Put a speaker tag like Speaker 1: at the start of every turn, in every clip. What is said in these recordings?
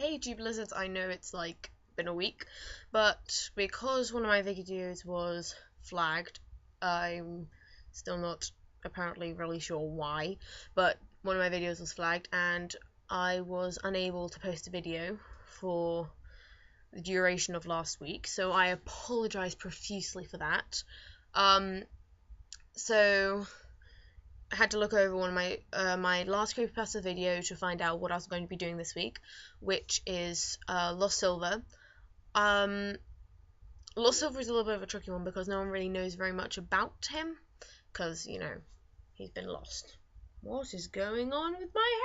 Speaker 1: Hey G Blizzards, I know it's like been a week, but because one of my videos was flagged, I'm still not apparently really sure why, but one of my videos was flagged and I was unable to post a video for the duration of last week, so I apologize profusely for that. So I had to look over one of my last creepypasta video to find out what I was going to be doing this week, which is Lost Silver. Lost Silver is a little bit of a tricky one because no one really knows very much about him, because, you know, he's been lost. What is going on with my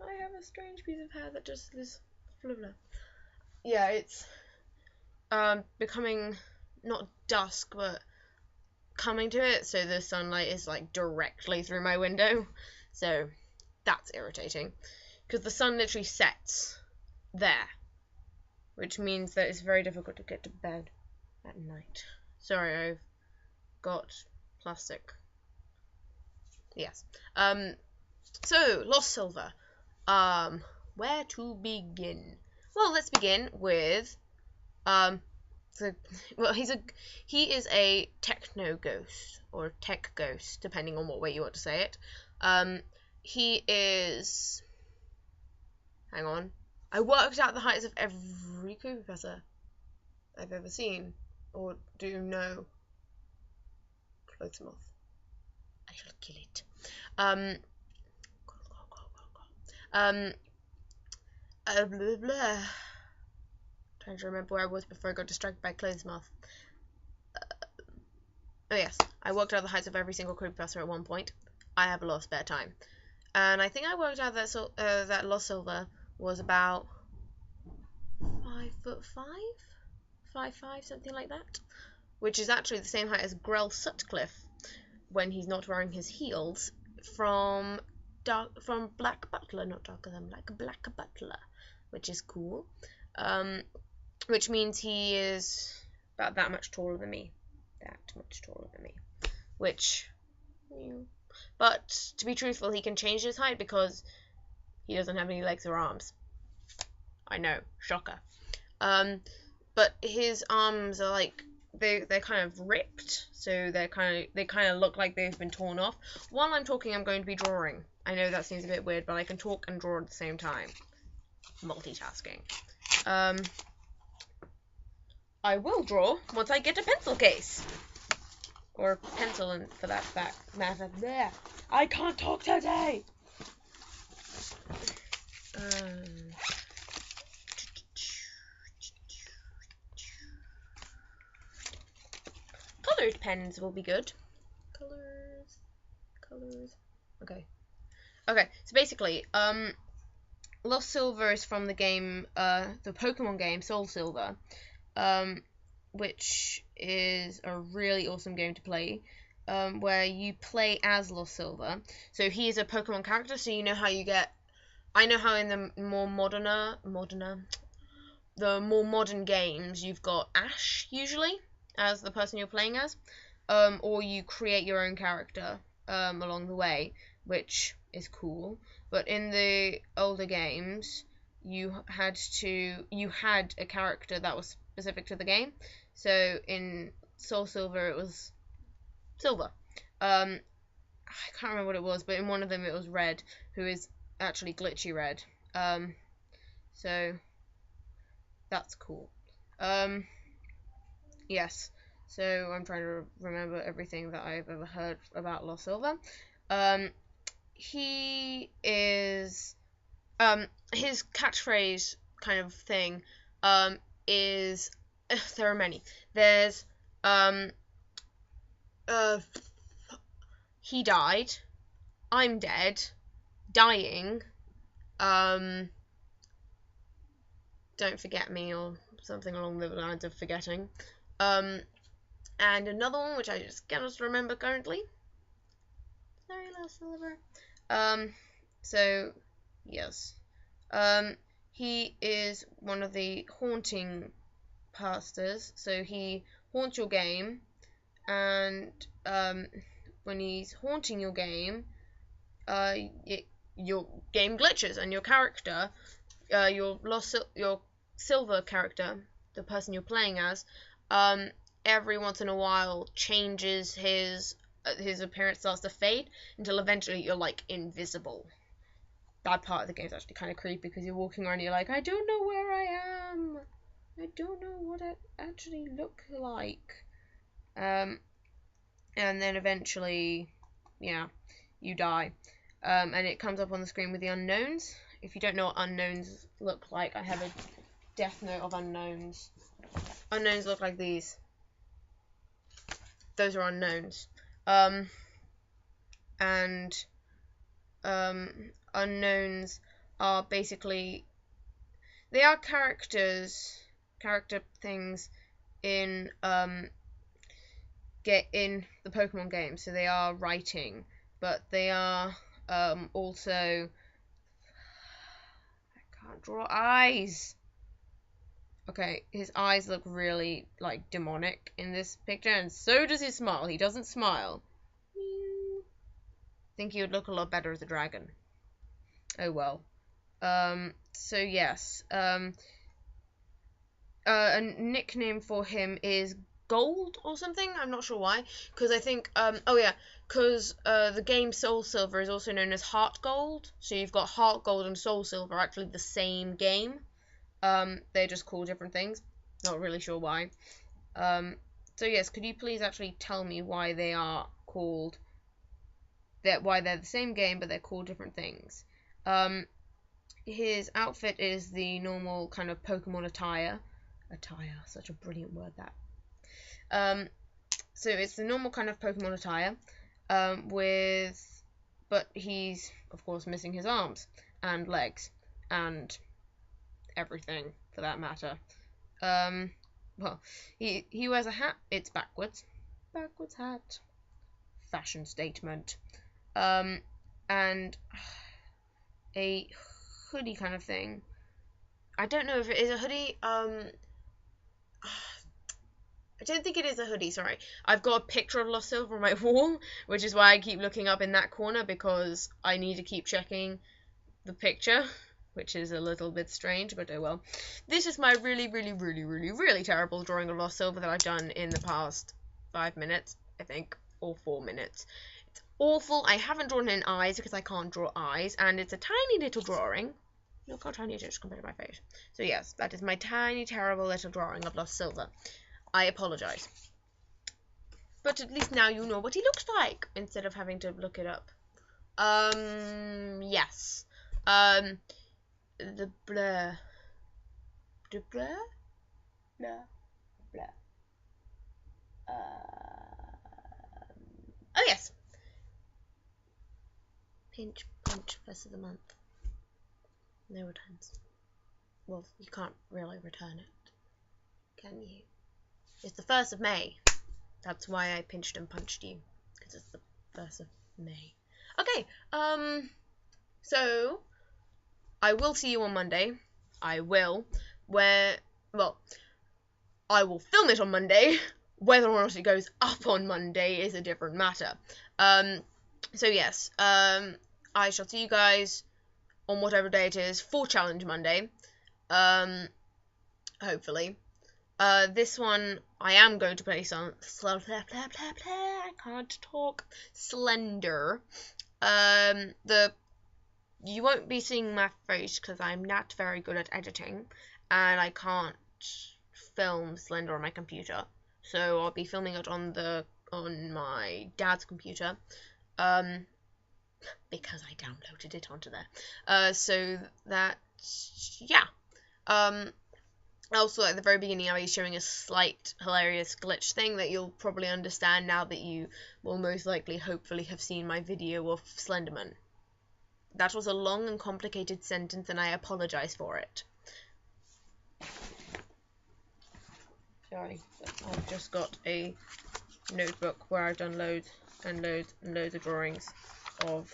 Speaker 1: hair? I have a strange piece of hair that just is blah blah. Yeah, it's becoming not dusk, but coming to it, so the sunlight is like directly through my window, so that's irritating because the sun literally sets there, which means that it's very difficult to get to bed at night. Sorry, I've got plastic. Yes. So Lost Silver. Where to begin? Well, let's begin with he is a techno ghost or tech ghost, depending on what way you want to say it. He is. Hang on. I worked out the heights of every creepypasta I've ever seen or do know. Clothes moth. I shall kill it. Blah, blah. Trying to remember where I was before I got distracted by clothes moth. Oh yes, I worked out the heights of every single creepypasta at one point. I have a lot of spare time, and I think I worked out that that Lost Silver was about 5'5", 5'5", something like that, which is actually the same height as Grell Sutcliffe when he's not wearing his heels from Black Butler, not Darker Than Black, Black Butler, which is cool. Which means he is about that much taller than me. Which, but to be truthful, he can change his height because he doesn't have any legs or arms. I know, shocker. But his arms are like they're kind of ripped, so they kind of look like they've been torn off. While I'm talking, I'm going to be drawing. I know that seems a bit weird, but I can talk and draw at the same time. Multitasking. I will draw once I get a pencil case. Or pencil, and for that matter. There. I can't talk today! Colored pens will be good. Colors. Okay, so basically, Lost Silver is from the game, the Pokemon game, Soul Silver. Which is a really awesome game to play, where you play as Lost Silver. So he is a Pokemon character, so you know how you get... I know how in the more modern games, you've got Ash, usually, as the person you're playing as, or you create your own character along the way, which is cool. But in the older games, you had a character that was specific to the game. So in Soul Silver, it was Silver. I can't remember what it was, but in one of them it was Red, who is actually Glitchy Red. So that's cool. Yes. So I'm trying to remember everything that I've ever heard about Lost Silver. He is his catchphrase kind of thing is there are many. There's he died, I'm dead, dying, don't forget me, or something along the lines of forgetting. And another one which I just cannot remember currently. Sorry, Lost Silver. So yes. He is one of the haunting pastors, so he haunts your game, and when he's haunting your game, your game glitches and your character your silver character, the person you're playing as, every once in a while changes his appearance starts to fade until eventually you're like invisible. That part of the game is actually kind of creepy because you're walking around and you're like, I don't know where I am. I don't know what I actually look like. And then eventually, yeah, you die. And it comes up on the screen with the unknowns. If you don't know what unknowns look like, I have a death note of unknowns. Unknowns look like these. Those are unknowns. Unknowns are basically, they are character things in in the Pokemon game. So they are writing, but they are also, I can't draw eyes. Okay, his eyes look really like demonic in this picture, and so does his smile. He doesn't smile. I think he would look a lot better as a dragon. Oh well. So yes. A nickname for him is Gold or something. I'm not sure why. Because I think because the game Soul Silver is also known as Heart Gold. So you've got Heart Gold and Soul Silver, actually the same game. They're just called different things. Not really sure why. So yes, could you please actually tell me why they are called why they're the same game but they're called different things? His outfit is the normal kind of Pokemon attire. Such a brilliant word that. So it's the normal kind of Pokemon attire, but he's of course missing his arms and legs and everything for that matter. Well, he wears a hat. It's backwards hat, fashion statement, and a hoodie kind of thing. I don't know if it is a hoodie. I don't think it is a hoodie, sorry. I've got a picture of Lost Silver on my wall, which is why I keep looking up in that corner, because I need to keep checking the picture, which is a little bit strange, but oh well. This is my really, really, really, really, really terrible drawing of Lost Silver that I've done in the past 5 minutes, I think, or 4 minutes. It's awful. I haven't drawn in eyes because I can't draw eyes, and it's a tiny little drawing. Look how tiny it is compared to my face. So yes, that is my tiny, terrible little drawing of Lost Silver. I apologize. But at least now you know what he looks like, instead of having to look it up. Yes. The blur. The blur? Blur. Blur. Oh yes. Pinch, punch, first of the month. No returns. Well, you can't really return it, can you? It's the 1st of May. That's why I pinched and punched you, because it's the 1st of May. Okay, so I will see you on Monday. I will. I will film it on Monday. Whether or not it goes up on Monday is a different matter. So yes, I shall see you guys on whatever day it is for Challenge Monday. Hopefully. This one I am going to play some I can't talk. Slender. You won't be seeing my face because I'm not very good at editing, and I can't film Slender on my computer. So I'll be filming it on my dad's computer, because I downloaded it onto there. So that, yeah. Also, at the very beginning, I was showing a slight hilarious glitch thing that you'll probably understand now that you will most likely, hopefully, have seen my video of Slenderman. That was a long and complicated sentence, and I apologize for it. Sorry, but I've just got a notebook where I've done loads and loads and loads of drawings of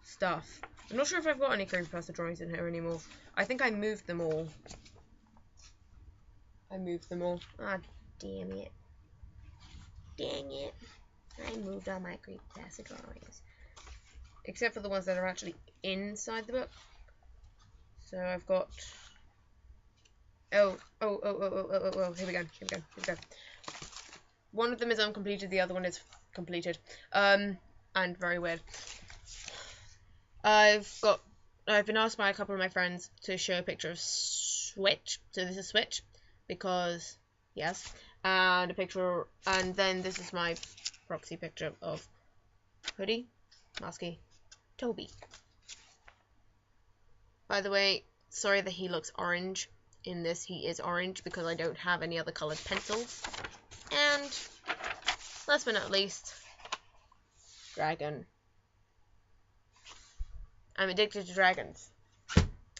Speaker 1: stuff. I'm not sure if I've got any creepypasta drawings in here anymore. I think I moved them all. Ah, damn it. Dang it. I moved all my creepypasta drawings. Except for the ones that are actually inside the book. So I've got... Oh, here we go. One of them is uncompleted, the other one is completed. And very weird. I've been asked by a couple of my friends to show a picture of Switch. So this is Switch, because, yes. And then this is my proxy picture of Hoodie, Masky, Toby. By the way, sorry that he looks orange. In this, he is orange because I don't have any other coloured pencils. And, last but not least, dragon. I'm addicted to dragons.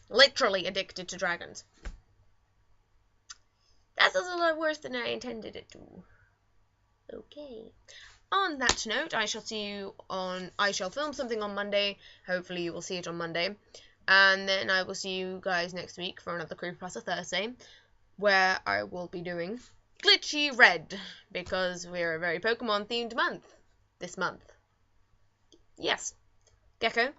Speaker 1: Literally addicted to dragons. That's also a lot worse than I intended it to. Okay. On that note, I shall film something on Monday. Hopefully you will see it on Monday. And then I will see you guys next week for another Creepypasta Thursday, where I will be doing Glitchy Red, because we're a very Pokemon themed month this month. Yes. Gecko,